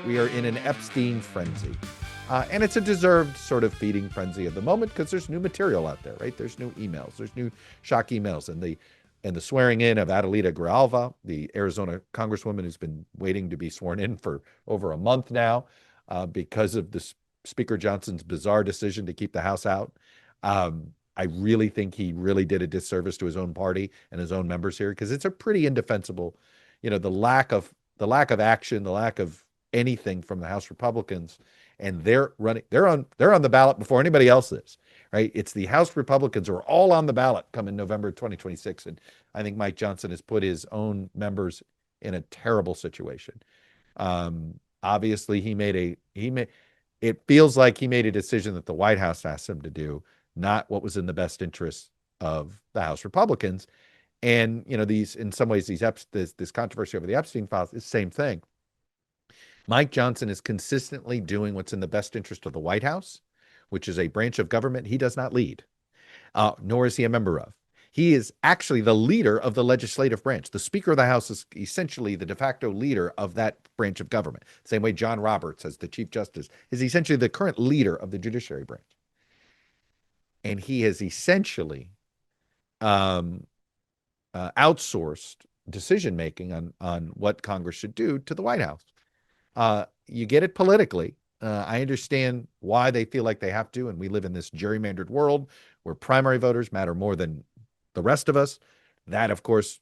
We are in an Epstein frenzy. And it's a deserved sort of feeding frenzy at the moment because there's new material out there, right? There's new emails, there's new shock emails, and the swearing in of Adelita Grijalva, the Arizona congresswoman who's been waiting to be sworn in for over a month now because of the Speaker Johnson's bizarre decision to keep the House out. I really think he really did a disservice to his own party and his own members here because it's a pretty indefensible, the lack of action, the lack of anything from the House Republicans, and they're on the ballot before anybody else is, right? It's the House Republicans who are all on the ballot come in November 2026, and I think Mike Johnson has put his own members in a terrible situation. Obviously, it feels like he made a decision that the White House asked him to do, not what was in the best interest of the House Republicans. And in some ways, this controversy over the Epstein files is the same thing. Mike Johnson is consistently doing what's in the best interest of the White House, which is a branch of government he does not lead, nor is he a member of. He is actually the leader of the legislative branch. The Speaker of the House is essentially the de facto leader of that branch of government. Same way John Roberts, as the Chief Justice, is essentially the current leader of the judiciary branch. And he has essentially outsourced decision-making on what Congress should do to the White House. You get it politically. I understand why they feel like they have to, and we live in this gerrymandered world where primary voters matter more than the rest of us. That, of course,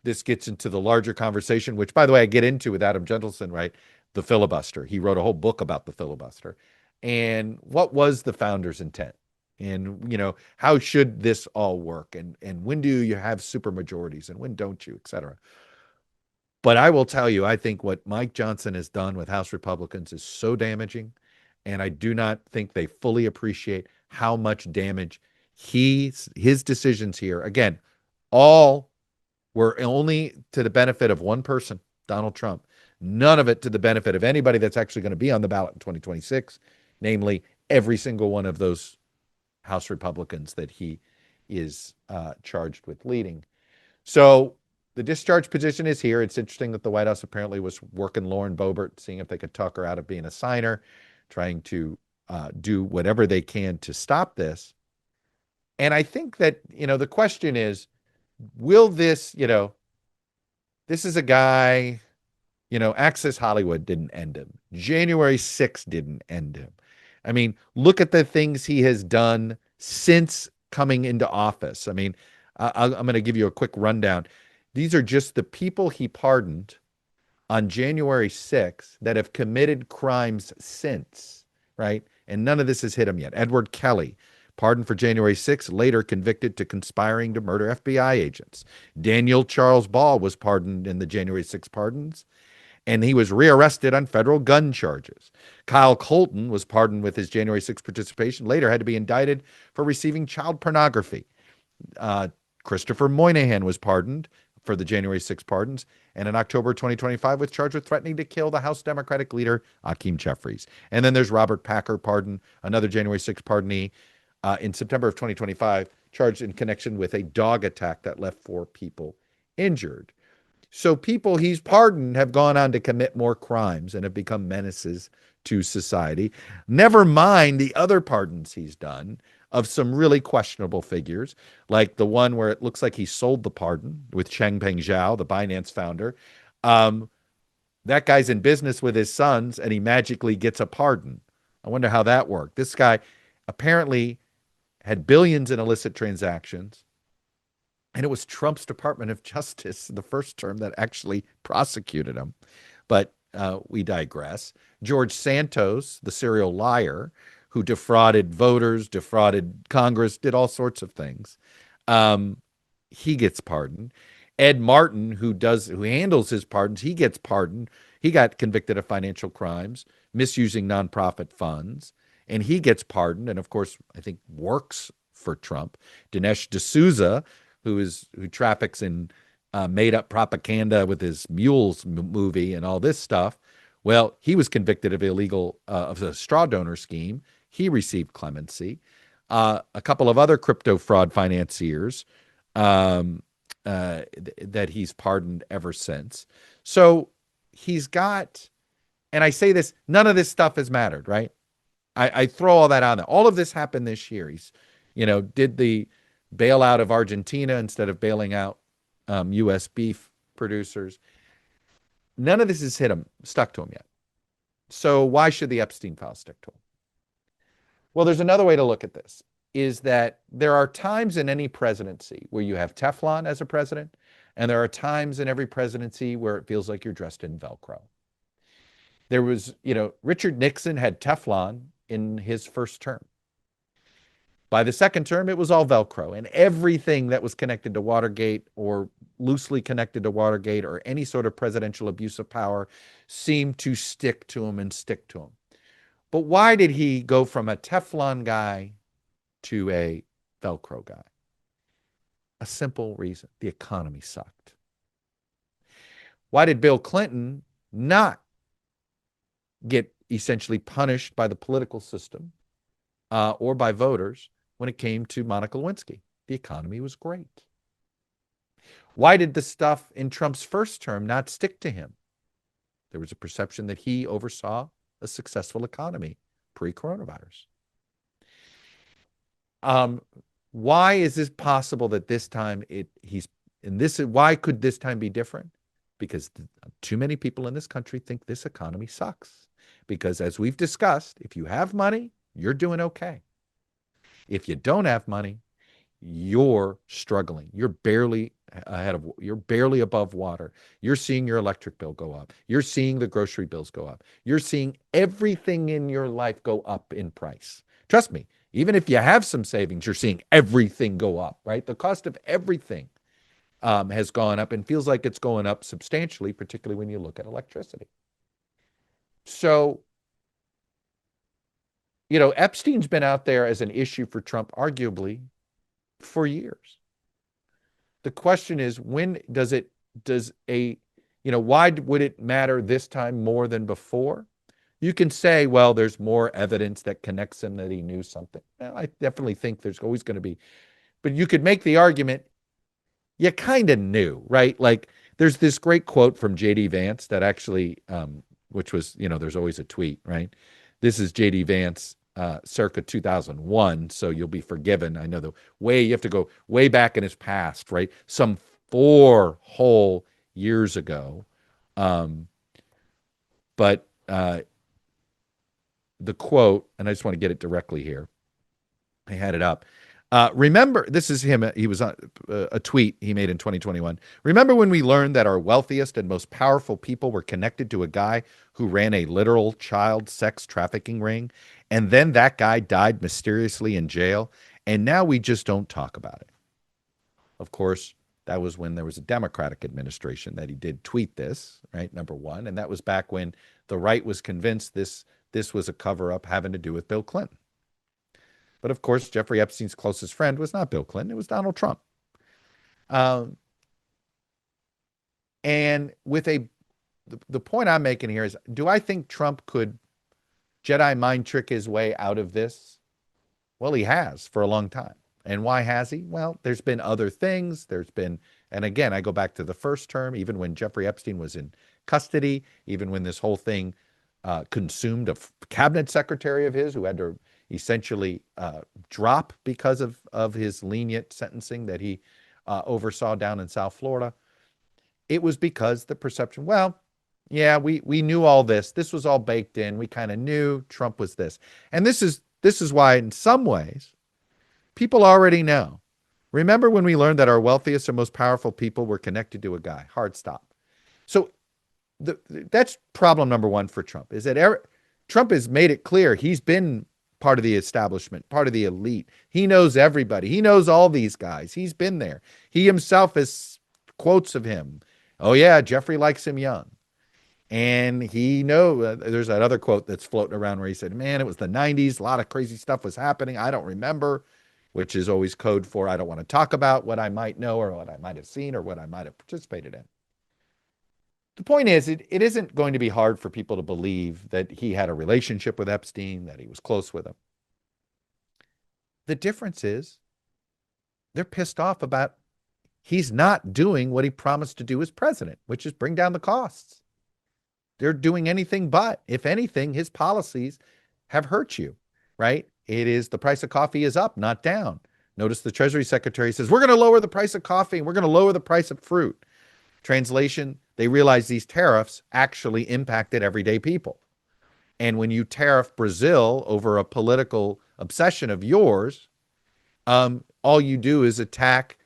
this gets into the larger conversation, which, by the way, I get into with Adam Gentleson, right? The filibuster. He wrote a whole book about the filibuster. And what was the founders' intent? And, how should this all work? And when do you have supermajorities and when don't you, et cetera? But I will tell you, I think what Mike Johnson has done with House Republicans is so damaging. And I do not think they fully appreciate how much damage his decisions here, again, all were only to the benefit of one person, Donald Trump. None of it to the benefit of anybody that's actually going to be on the ballot in 2026, namely every single one of those House Republicans that he is charged with leading. So the discharge petition is here. It's interesting that the White House apparently was working Lauren Boebert, seeing if they could talk her out of being a signer, trying to do whatever they can to stop this. And I think that, the question is, will this, this is a guy, Access Hollywood didn't end him. January 6th didn't end him. I mean, look at the things he has done since coming into office. I mean, I'm going to give you a quick rundown. These are just the people he pardoned on January 6th that have committed crimes since, right? And none of this has hit him yet. Edward Kelly, pardoned for January 6th, later convicted to conspiring to murder FBI agents. Daniel Charles Ball was pardoned in the January 6th pardons, and he was rearrested on federal gun charges. Kyle Colton was pardoned with his January 6th participation, later had to be indicted for receiving child pornography. Christopher Moynihan was pardoned for the January 6th pardons, and in October 2025 was charged with threatening to kill the House Democratic leader, Hakeem Jeffries. And then there's Robert Packer, pardoned, another January 6th pardonee, in September of 2025, charged in connection with a dog attack that left 4 people injured. So people he's pardoned have gone on to commit more crimes and have become menaces to society. Never mind the other pardons he's done of some really questionable figures, like the one where it looks like he sold the pardon with Changpeng Zhao, the Binance founder. That guy's in business with his sons, and he magically gets a pardon. I wonder how that worked. This guy apparently had billions in illicit transactions. And it was Trump's Department of Justice, the first term, that actually prosecuted him. But we digress. George Santos, the serial liar, who defrauded voters, defrauded Congress, did all sorts of things. He gets pardoned. Ed Martin, who handles his pardons, he gets pardoned. He got convicted of financial crimes, misusing nonprofit funds, and he gets pardoned. And of course, I think works for Trump. Dinesh D'Souza, who traffics in made-up propaganda with his Mules movie and all this stuff. Well, he was convicted of of a straw donor scheme. He received clemency. A couple of other crypto fraud financiers that he's pardoned ever since. So he's got And I say this, none of this stuff has mattered, right? I throw all that on there. All of this happened this year. He's, did the bailout of Argentina instead of bailing out U.S. beef producers. None of this has stuck to him yet. So why should the Epstein file stick to him? Well, there's another way to look at this, is that there are times in any presidency where you have Teflon as a president, and there are times in every presidency where it feels like you're dressed in Velcro. There was, Richard Nixon had Teflon in his first term. By the second term, it was all Velcro, and everything that was connected to Watergate or loosely connected to Watergate or any sort of presidential abuse of power seemed to stick to him and stick to him. But why did he go from a Teflon guy to a Velcro guy? A simple reason: the economy sucked. Why did Bill Clinton not get essentially punished by the political system or by voters when it came to Monica Lewinsky? The economy was great. Why did the stuff in Trump's first term not stick to him? There was a perception that he oversaw a successful economy pre-coronavirus. Why is this possible that this time why could this time be different? Because too many people in this country think this economy sucks. Because as we've discussed, if you have money, you're doing okay. If you don't have money, you're struggling. You're barely above water. You're seeing your electric bill go up. You're seeing the grocery bills go up. You're seeing everything in your life go up in price. Trust me, even if you have some savings, you're seeing everything go up, right? The cost of everything has gone up and feels like it's going up substantially, particularly when you look at electricity. So, Epstein's been out there as an issue for Trump, arguably, for years. The question is, why would it matter this time more than before? You can say, well, there's more evidence that connects him, that he knew something. Well, I definitely think there's always going to be. But you could make the argument, you kind of knew, right? Like, there's this great quote from J.D. Vance that actually, which was, there's always a tweet, right? This is J.D. Vance, circa 2001, so you'll be forgiven. I know you have to go way back in his past, right? Some 4 whole years ago. But the quote, and I just want to get it directly here. I had it up. Remember, this is him. He was on a tweet he made in 2021. Remember when we learned that our wealthiest and most powerful people were connected to a guy who ran a literal child sex trafficking ring, and then that guy died mysteriously in jail, and now we just don't talk about it? Of course, that was when there was a Democratic administration that he did tweet this, right? Number one. And that was back when the right was convinced this was a cover-up having to do with Bill Clinton. But of course, Jeffrey Epstein's closest friend was not Bill Clinton, it was Donald Trump. And with the point I'm making here is, do I think Trump could Jedi mind trick his way out of this? Well, he has for a long time. And why has he? Well, there's been other things. And again, I go back to the first term, even when Jeffrey Epstein was in custody, even when this whole thing consumed a cabinet secretary of his who had to essentially drop because of his lenient sentencing that he oversaw down in South Florida. It was because the perception, well, yeah, we knew all this. This was all baked in. We kind of knew Trump was this. And this is why, in some ways, people already know. Remember when we learned that our wealthiest and most powerful people were connected to a guy? Hard stop. So that's problem number one for Trump, is that Trump has made it clear he's been part of the establishment, part of the elite. He knows everybody. He knows all these guys. He's been there. He himself has quotes of him. Oh, yeah, Jeffrey likes him young. And there's that other quote that's floating around where he said, man, it was the 90s. A lot of crazy stuff was happening. I don't remember, which is always code for I don't want to talk about what I might know or what I might have seen or what I might have participated in. The point is, it isn't going to be hard for people to believe that he had a relationship with Epstein, that he was close with him. The difference is they're pissed off about he's not doing what he promised to do as president, which is bring down the costs. they're doing anything but. If anything, his policies have hurt you, right? It is the price of coffee is up, not down. Notice the Treasury Secretary says, we're going to lower the price of coffee and we're going to lower the price of fruit. Translation, they realize these tariffs actually impacted everyday people. And when you tariff Brazil over a political obsession of yours, all you do is attack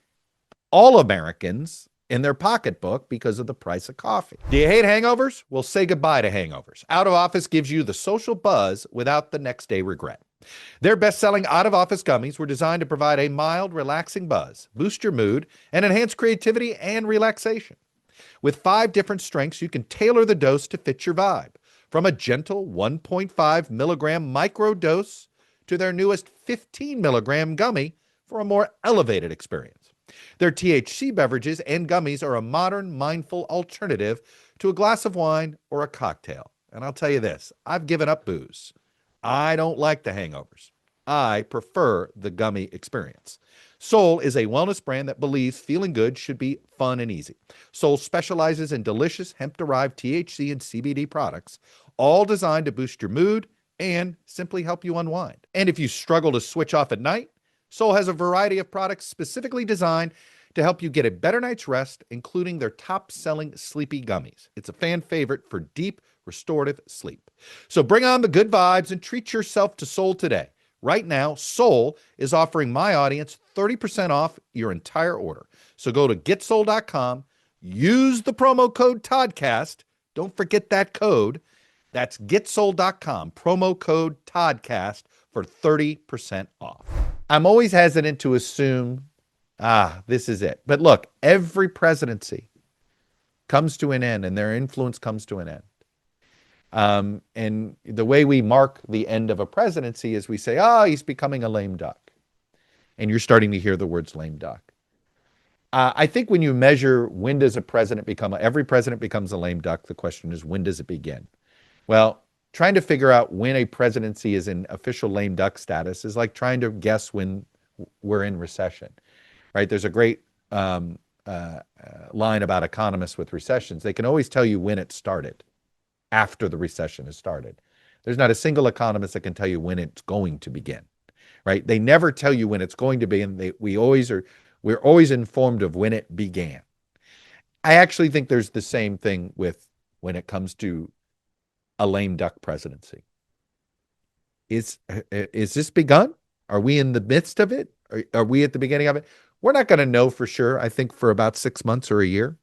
all Americans in their pocketbook because of the price of coffee. Do you hate hangovers? Well, say goodbye to hangovers. Out of Office gives you the social buzz without the next day regret. Their best-selling out-of-office gummies were designed to provide a mild, relaxing buzz, boost your mood, and enhance creativity and relaxation. With 5 different strengths, you can tailor the dose to fit your vibe. From a gentle 1.5 milligram micro dose to their newest 15 milligram gummy for a more elevated experience. Their THC beverages and gummies are a modern, mindful alternative to a glass of wine or a cocktail. And I'll tell you this, I've given up booze. I don't like the hangovers. I prefer the gummy experience. Soul is a wellness brand that believes feeling good should be fun and easy. Soul specializes in delicious hemp-derived THC and CBD products, all designed to boost your mood and simply help you unwind. And if you struggle to switch off at night, Soul has a variety of products specifically designed to help you get a better night's rest, including their top-selling Sleepy Gummies. It's a fan favorite for deep, restorative sleep. So bring on the good vibes and treat yourself to Soul today. Right now, Soul is offering my audience 30% off your entire order. So go to getsoul.com, use the promo code ToddCast. Don't forget that code. That's getsoul.com, promo code ToddCast for 30% off. I'm always hesitant to assume, this is it. But look, every presidency comes to an end and their influence comes to an end. And the way we mark the end of a presidency is we say, he's becoming a lame duck. And you're starting to hear the words lame duck. I think when you measure when does every president becomes a lame duck, the question is, when does it begin? Well, trying to figure out when a presidency is in official lame duck status is like trying to guess when we're in recession, right? There's a great line about economists with recessions. They can always tell you when it started after the recession has started. There's not a single economist that can tell you when it's going to begin, right? They never tell you when it's going to be, and we're always informed of when it began. I actually think there's the same thing with when it comes to a lame duck presidency. Is this begun? Are we in the midst of it? Are we at the beginning of it? We're not going to know for sure, I think, for about 6 months or a year.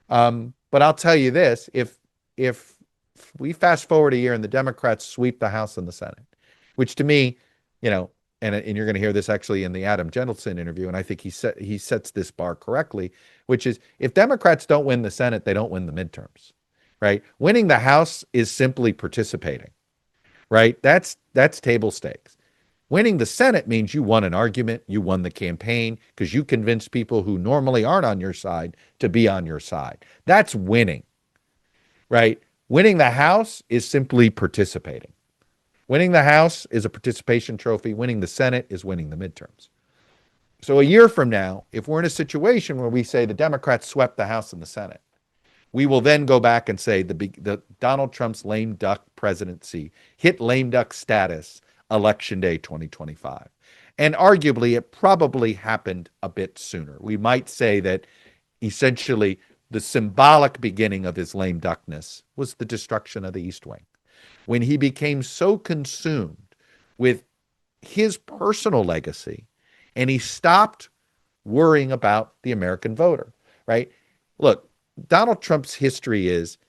But I'll tell you this, if we fast forward a year and the Democrats sweep the House and the Senate, which to me, and you're going to hear this actually in the Adam Gentleson interview, and I think he sets this bar correctly, which is if Democrats don't win the Senate, they don't win the midterms. Right? Winning the House is simply participating, right? That's table stakes. Winning the Senate means you won an argument, you won the campaign, because you convinced people who normally aren't on your side to be on your side. That's winning, right? Winning the House is simply participating. Winning the House is a participation trophy. Winning the Senate is winning the midterms. So a year from now, if we're in a situation where we say the Democrats swept the House and the Senate, we will then go back and say the Donald Trump's lame duck presidency hit lame duck status election day 2025. And arguably, it probably happened a bit sooner. We might say that essentially the symbolic beginning of his lame duckness was the destruction of the East Wing. When he became so consumed with his personal legacy and he stopped worrying about the American voter, right? Look, Donald Trump's history is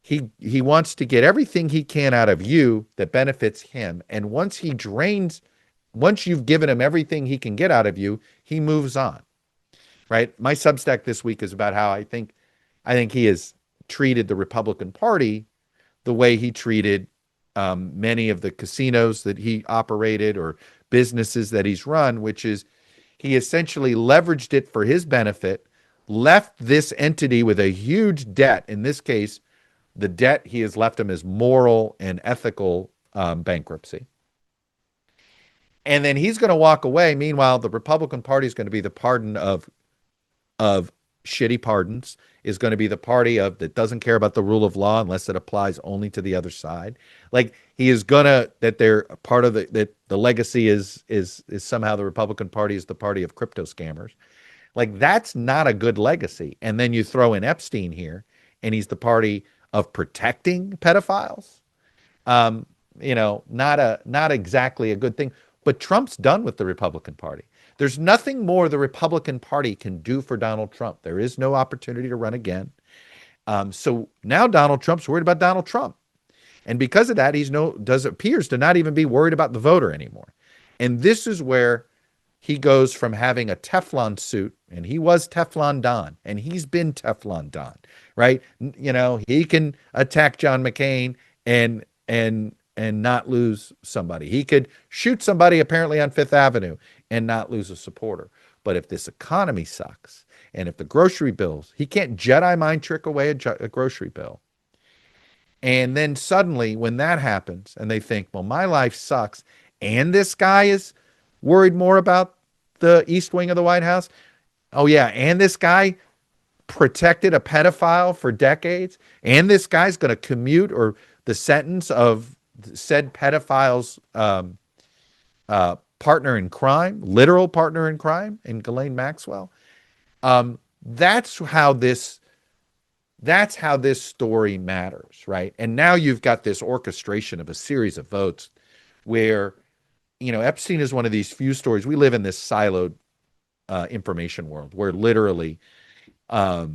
he wants to get everything he can out of you that benefits him. And once you've given him everything he can get out of you, he moves on, right? My Substack this week is about how I think he has treated the Republican Party the way he treated many of the casinos that he operated or businesses that he's run, which is he essentially leveraged it for his benefit, left this entity with a huge debt. In this case, the debt he has left him is moral and ethical bankruptcy. And then he's going to walk away. Meanwhile, the Republican Party is going to be the pardon of shitty pardons, is going to be the party of that doesn't care about the rule of law unless it applies only to the other side. Like he is gonna that they're part of that the legacy is somehow the Republican Party is the party of crypto scammers. Like that's not a good legacy. And then you throw in Epstein here, and he's the party of protecting pedophiles. Um, not exactly a good thing. But Trump's done with the Republican Party. There's nothing more the Republican Party can do for Donald Trump. There is no opportunity to run again. So now Donald Trump's worried about Donald Trump. And because of that, appears to not even be worried about the voter anymore. And this is where he goes from having a Teflon suit, and he was Teflon Don, and he's been Teflon Don, right? He can attack John McCain and not lose somebody. He could shoot somebody apparently on Fifth Avenue and not lose a supporter. But if this economy sucks, and if the grocery bills, he can't Jedi mind trick away a grocery bill. And then suddenly when that happens and they think, well, my life sucks, and this guy is worried more about the East Wing of the White House. Oh yeah, and this guy protected a pedophile for decades, and this guy's going to commute or the sentence of said pedophile's partner in crime, literal partner in crime, in Ghislaine Maxwell. That's how this story matters, right? And now you've got this orchestration of a series of votes where, Epstein is one of these few stories. We live in this siloed information world where literally, I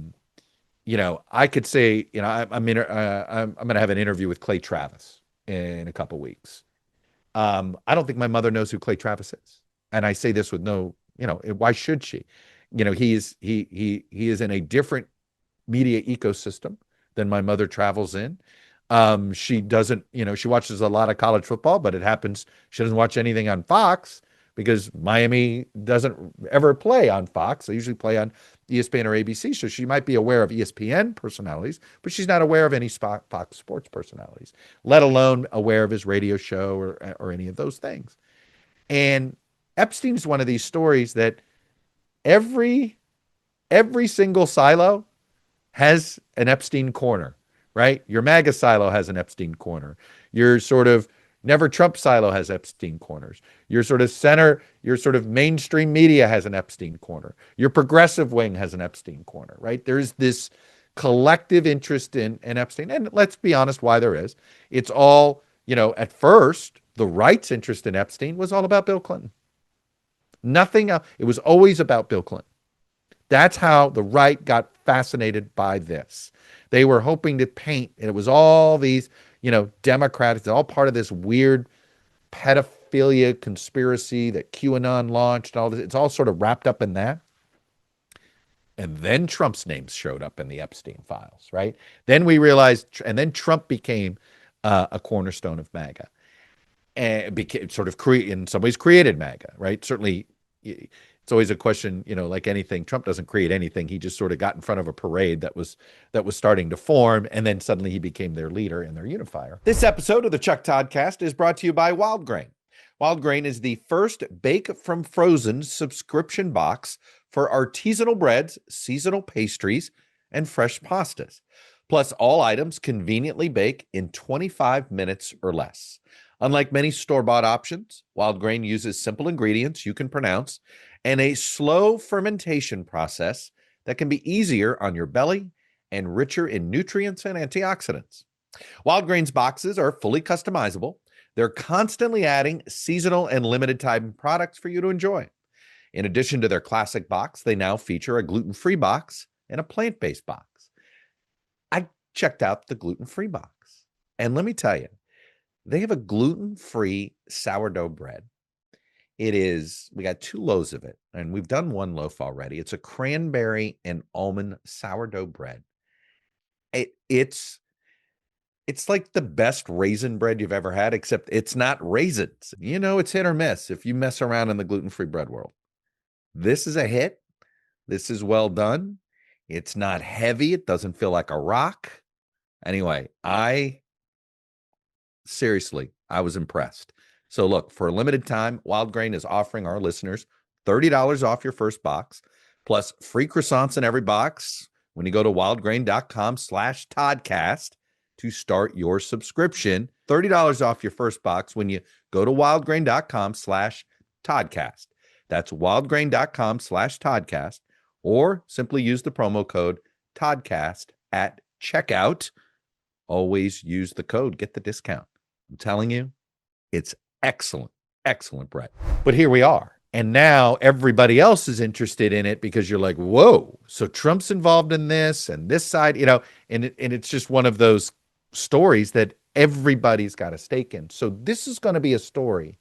could say, I'm going to have an interview with Clay Travis in a couple weeks. I don't think my mother knows who Clay Travis is. And I say this with no, why should she? He is in a different media ecosystem than my mother travels in. She doesn't, she watches a lot of college football, but it happens she doesn't watch anything on Fox because Miami doesn't ever play on Fox. They usually play on ESPN or ABC. So she might be aware of ESPN personalities, but she's not aware of any Fox Sports personalities, let alone aware of his radio show or any of those things. And Epstein's one of these stories that every single silo has an Epstein corner, right? Your MAGA silo has an Epstein corner. Your sort of Never Trump silo has Epstein corners. Your sort of mainstream media has an Epstein corner. Your progressive wing has an Epstein corner, right? There's this collective interest in Epstein. And let's be honest why there is. It's all, at first, the right's interest in Epstein was all about Bill Clinton. Nothing else. It was always about Bill Clinton. That's how the right got fascinated by this. They were hoping to paint, and it was all these, Democrats, it's all part of this weird pedophilia conspiracy that QAnon launched, all this. It's all sort of wrapped up in that. And then Trump's name showed up in the Epstein files, right? Then we realized, and then Trump became a cornerstone of MAGA. And became sort of in some ways created MAGA, right? Certainly, it's always a question, like anything. Trump doesn't create anything. He just sort of got in front of a parade that was starting to form, and then suddenly he became their leader and their unifier. This episode of the ToddCast is brought to you by Wild Grain. Wild Grain is the first Bake from Frozen subscription box for artisanal breads, seasonal pastries, and fresh pastas. Plus, all items conveniently bake in 25 minutes or less. Unlike many store-bought options, Wild Grain uses simple ingredients you can pronounce and a slow fermentation process that can be easier on your belly and richer in nutrients and antioxidants. Wild Grain's boxes are fully customizable. They're constantly adding seasonal and limited time products for you to enjoy. In addition to their classic box, they now feature a gluten-free box and a plant-based box. I checked out the gluten-free box, and let me tell you, they have a gluten-free sourdough bread. We got 2 loaves of it, and we've done 1 loaf already. It's a cranberry and almond sourdough bread. It's like the best raisin bread you've ever had, except it's not raisins. It's hit or miss if you mess around in the gluten-free bread world. This is a hit. This is well done. It's not heavy. It doesn't feel like a rock. Anyway, I was impressed. So look, for a limited time, Wild Grain is offering our listeners $30 off your first box, plus free croissants in every box when you go to wildgrain.com/Toddcast to start your subscription. $30 off your first box when you go to wildgrain.com/Toddcast. That's wildgrain.com/Toddcast, or simply use the promo code ToddCast at checkout. Always use the code, get the discount. I'm telling you, it's excellent, excellent bread. But here we are. And now everybody else is interested in it because you're like, whoa, so Trump's involved in this and this side, and it's just one of those stories that everybody's got a stake in. So this is going to be a story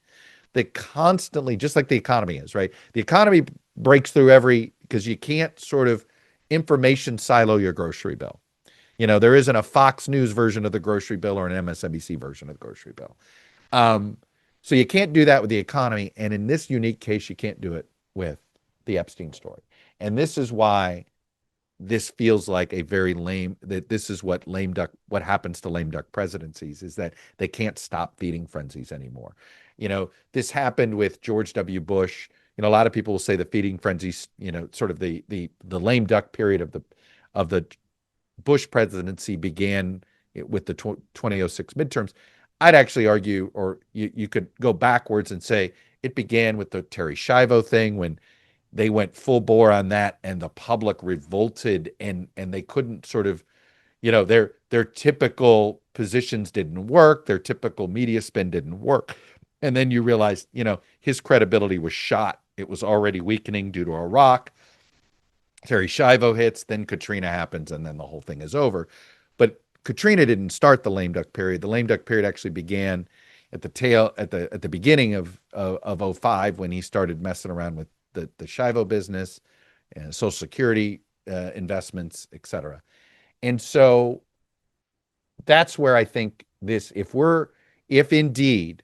that constantly, just like the economy is, right? The economy breaks through because you can't sort of information silo your grocery bill. There isn't a Fox News version of the grocery bill or an MSNBC version of the grocery bill. So you can't do that with the economy. And in this unique case, you can't do it with the Epstein story. And this is why this feels like a very this is what happens to lame duck presidencies, is that they can't stop feeding frenzies anymore. This happened with George W. Bush. A lot of people will say the feeding frenzies, sort of the lame duck period of the Bush presidency began with the 2006 midterms. I'd actually argue, or you could go backwards and say it began with the Terry Schiavo thing, when they went full bore on that and the public revolted, and they couldn't sort of, their typical positions didn't work. Their typical media spin didn't work. And then you realize, his credibility was shot. It was already weakening due to Iraq. Terry Schiavo hits, then Katrina happens, and then the whole thing is over. But Katrina didn't start the lame duck period. The lame duck period actually began at the beginning of 05, when he started messing around with the Schiavo business and Social Security investments, et cetera. And so that's where I think if indeed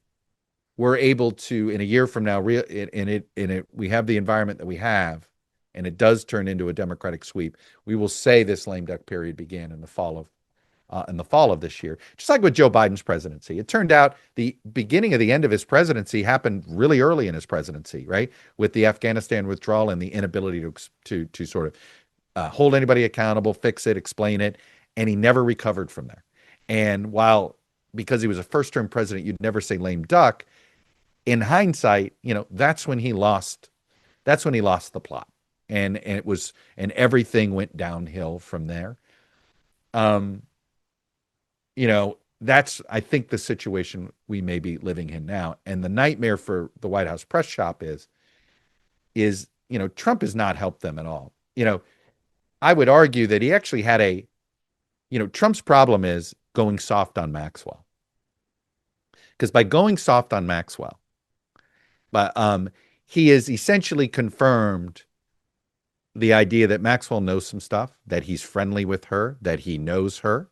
we're able to, in a year from now, we have the environment that we have, and it does turn into a Democratic sweep, we will say this lame duck period began in the fall of this year. Just like with Joe Biden's presidency, it turned out the beginning of the end of his presidency happened really early in his presidency, right? With the Afghanistan withdrawal and the inability to sort of hold anybody accountable, fix it, explain it, and he never recovered from there. And because he was a first-term president, you'd never say lame duck. In hindsight, that's when he lost the plot. And everything went downhill from there. That's, I think, the situation we may be living in now. And the nightmare for the White House press shop is Trump has not helped them at all. I would argue that he actually had Trump's problem is going soft on Maxwell. Because by going soft on Maxwell, he has essentially confirmed the idea that Maxwell knows some stuff, that he's friendly with her, that he knows her.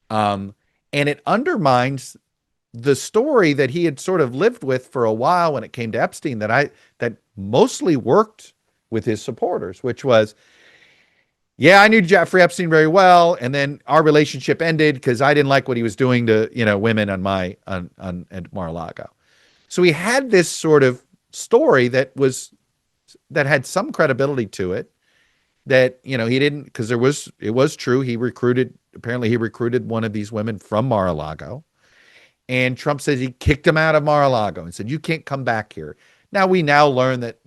And it undermines the story that he had sort of lived with for a while when it came to Epstein, that mostly worked with his supporters, which was, yeah, I knew Jeffrey Epstein very well, and then our relationship ended because I didn't like what he was doing to women at Mar-a-Lago. So he had this sort of story that had some credibility to it, that he didn't, because it was true. Apparently he recruited one of these women from Mar-a-Lago, and Trump says he kicked him out of Mar-a-Lago and said, you can't come back here. Now we learn that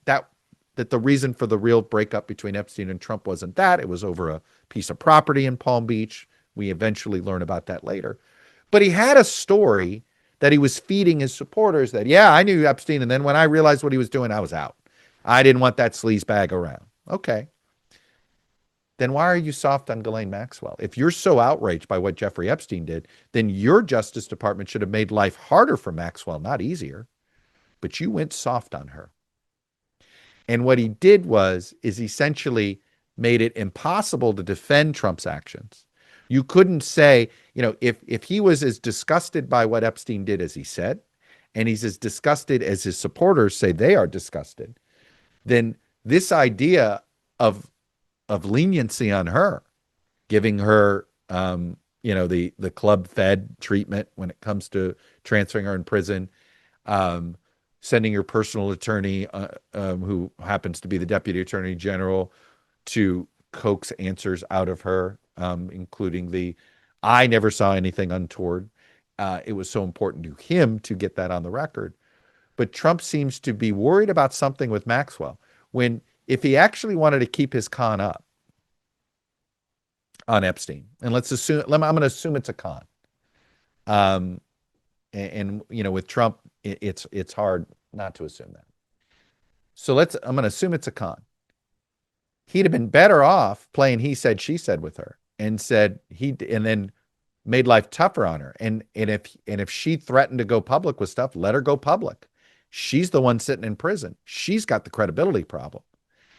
the reason for the real breakup between Epstein and Trump wasn't that. It was over a piece of property in Palm Beach. We eventually learn about that later. But he had a story that he was feeding his supporters that, yeah, I knew Epstein, and then when I realized what he was doing, I was out. I didn't want that sleaze bag around. Okay. Then why are you soft on Ghislaine Maxwell? If you're so outraged by what Jeffrey Epstein did, then your Justice Department should have made life harder for Maxwell, not easier. But you went soft on her. And what he did is essentially made it impossible to defend Trump's actions. You couldn't say, if he was as disgusted by what Epstein did as he said, and he's as disgusted as his supporters say they are disgusted, then this idea of leniency on her, giving her, the club fed treatment when it comes to transferring her in prison, sending your personal attorney, who happens to be the deputy attorney general, to coax answers out of her, including I never saw anything untoward. It was so important to him to get that on the record. But Trump seems to be worried about something with Maxwell, when if he actually wanted to keep his con up on Epstein, and I'm going to assume it's a con. Um, with Trump, it's hard not to assume that. So I'm going to assume it's a con. He'd have been better off playing he said, she said with her, and then made life tougher on her. And if she threatened to go public with stuff, let her go public. She's the one sitting in prison. She's got the credibility problem.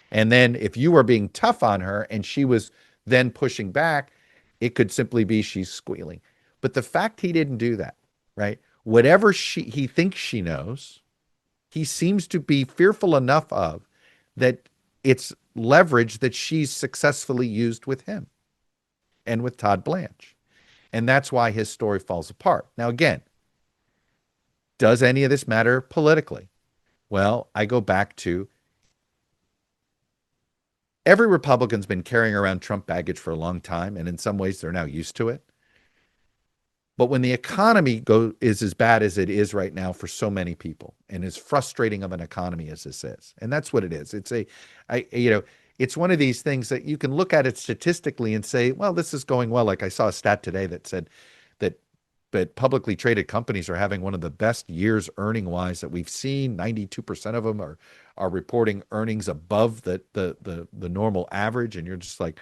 And then if you were being tough on her and she was then pushing back, it could simply be she's squealing. But the fact he didn't do that, right? Whatever he thinks she knows, he seems to be fearful enough of that it's leverage that she's successfully used with him and with Todd Blanche. And that's why his story falls apart. Now, again, does any of this matter politically? Well, I go back to every Republican's been carrying around Trump baggage for a long time, and in some ways they're now used to it. But when the economy is as bad as it is right now for so many people, and as frustrating of an economy as this is, and that's what it is. It's one of these things that you can look at it statistically and say, well, this is going well. Like I saw a stat today that said that publicly traded companies are having one of the best years earning wise that we've seen. 92% of them are reporting earnings above the normal average, and you're just like,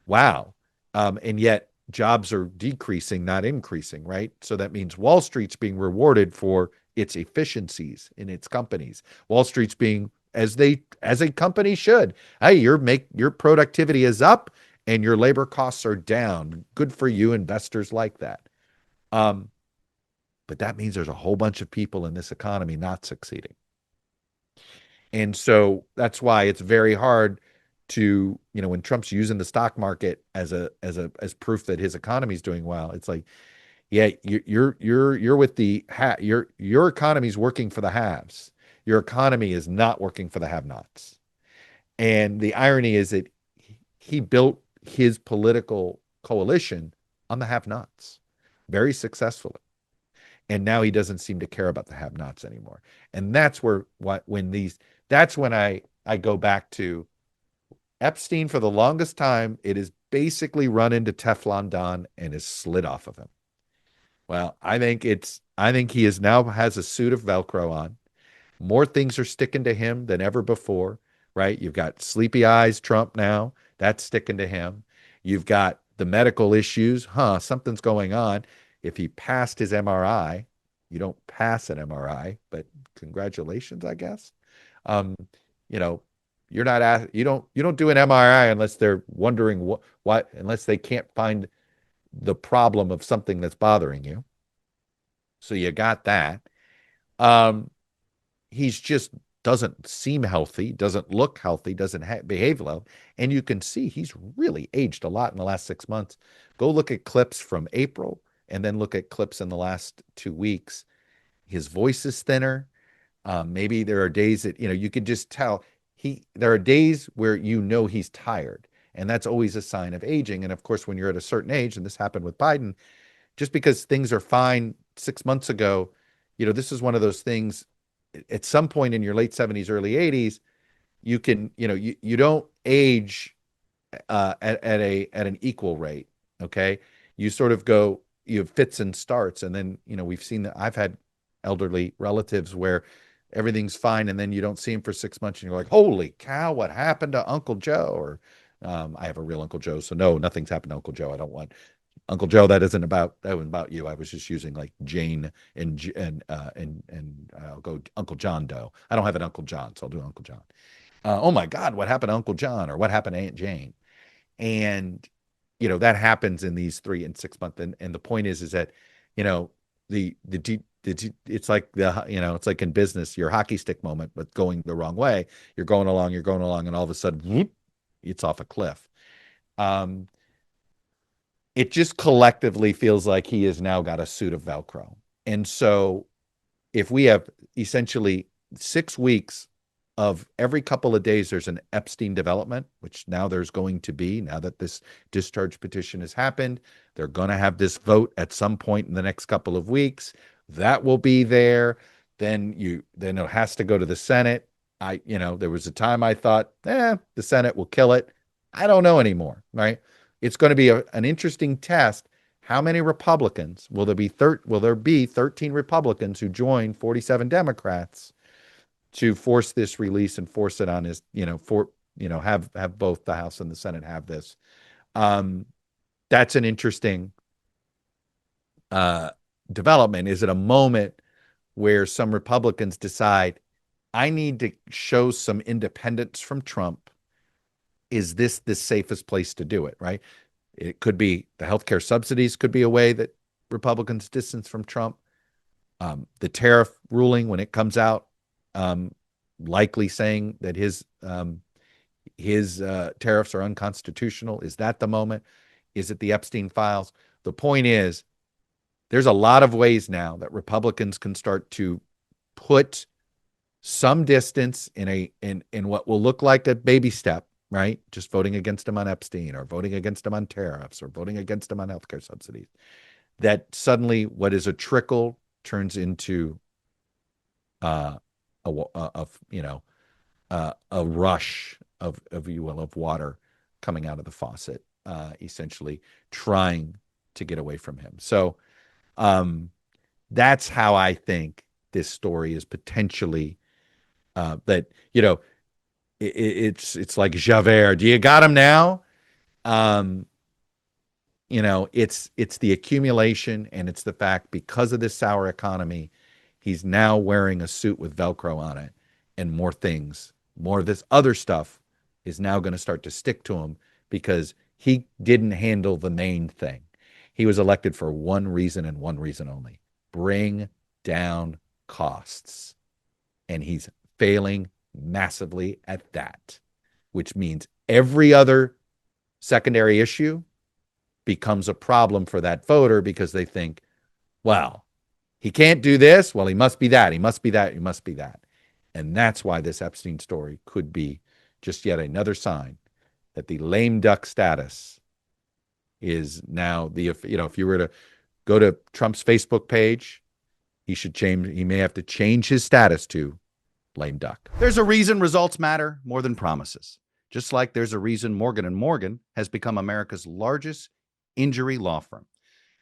wow. And yet jobs are decreasing, not increasing, right? So that means Wall Street's being rewarded for its efficiencies in its companies. Wall Street's being, as a company should. Hey, your productivity is up and your labor costs are down. Good for you, investors like that. But that means there's a whole bunch of people in this economy not succeeding. And so that's why it's very hard to, when Trump's using the stock market as proof that his economy is doing well, it's like, yeah, you're with your economy's working for the haves. Your economy is not working for the have-nots. And the irony is that he built his political coalition on the have-nots very successfully. And now he doesn't seem to care about the have-nots anymore. And that's when I go back to Epstein. For the longest time, it is basically run into Teflon Don and is slid off of him. Well, I think he has a suit of Velcro on. More things are sticking to him than ever before, right? You've got sleepy eyes Trump now. That's sticking to him. You've got the medical issues. Something's going on. If he passed his MRI, you don't pass an MRI, but congratulations, I guess. You're not asked, you don't do an MRI unless they're wondering unless they can't find the problem of something that's bothering you. So you got that. He's just doesn't seem healthy, doesn't look healthy, doesn't behave well. And you can see he's really aged a lot in the last 6 months. Go look at clips from April and then look at clips in the last 2 weeks. His voice is thinner. Maybe there are days that, you could just tell there are days where he's tired, and that's always a sign of aging. And of course, when you're at a certain age, and this happened with Biden, just because things are fine 6 months ago, this is one of those things. At some point in your late 70s, early 80s, you can, you don't age at an equal rate. Okay. You sort of you have fits and starts. And then, we've seen that. I've had elderly relatives where everything's fine, and then you don't see him for 6 months and you're like, holy cow, what happened to Uncle Joe? Or I have a real Uncle Joe. So no, nothing's happened to Uncle Joe. I don't want Uncle Joe. That wasn't about you. I was just using like Jane and I'll go Uncle John Doe. I don't have an Uncle John, so I'll do Uncle John. Oh my God, what happened to Uncle John? Or what happened to Aunt Jane? And that happens in these 3 and 6 months. And the point is that it's like it's like in business, your hockey stick moment, but going the wrong way. You're going along, and all of a sudden, whoop, it's off a cliff. It just collectively feels like he has now got a suit of Velcro. And so if we have essentially 6 weeks of every couple of days, there's an Epstein development, which now there's going to be, now that this discharge petition has happened, they're going to have this vote at some point in the next couple of weeks. That will be there. Then it has to go to the Senate. There was a time I thought, the Senate will kill it. I don't know anymore, right? It's going to be an interesting test. How many Republicans will there be? Will there be 13 Republicans who join 47 Democrats to force this release and force it on have both the House and the Senate have this? That's an interesting development. Is it a moment where some Republicans decide, I need to show some independence from Trump? Is this the safest place to do it, right? It could be the healthcare subsidies could be a way that Republicans distance from Trump. The tariff ruling, when it comes out, likely saying that his tariffs are unconstitutional. Is that the moment? Is it the Epstein files? The point is, there's a lot of ways now that Republicans can start to put some distance in what will look like a baby step, right? Just voting against him on Epstein, or voting against him on tariffs, or voting against him on healthcare subsidies. That suddenly what is a trickle turns into a rush of water coming out of the faucet, essentially trying to get away from him. So that's how I think this story is potentially it's like Javert. Do you got him now? It's the accumulation, and it's the fact, because of this sour economy, he's now wearing a suit with Velcro on it, and more of this other stuff is now going to start to stick to him, because he didn't handle the main thing. He was elected for one reason and one reason only: bring down costs. And he's failing massively at that, which means every other secondary issue becomes a problem for that voter, because they think, well, he can't do this. Well, he must be that. He must be that. He must be that. And that's why this Epstein story could be just yet another sign that the lame duck status is now if you were to go to Trump's Facebook page, he may have to change his status to lame duck. There's a reason results matter more than promises. Just like there's a reason Morgan & Morgan has become America's largest injury law firm.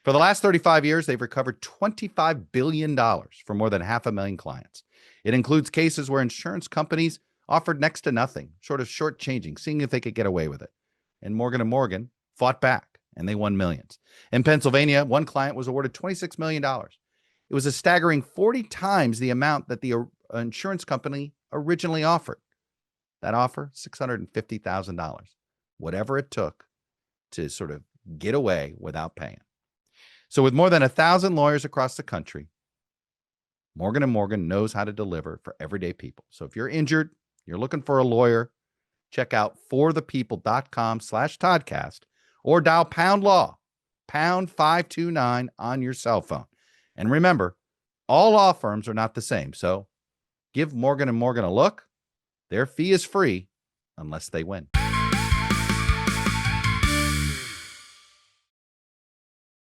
For the last 35 years, they've recovered $25 billion for more than 500,000 clients. It includes cases where insurance companies offered next to nothing, short of shortchanging, seeing if they could get away with it. And Morgan & Morgan fought back, and they won millions. In Pennsylvania, one client was awarded $26 million. It was a staggering 40 times the amount that the insurance company originally offered. That offer, $650,000. Whatever it took to sort of get away without paying. So with more than 1,000 lawyers across the country, Morgan & Morgan knows how to deliver for everyday people. So if you're injured, you're looking for a lawyer, check out forthepeople.com/ToddCast, or dial pound law, pound 529 on your cell phone. And remember, all law firms are not the same. So give Morgan & Morgan a look. Their fee is free unless they win.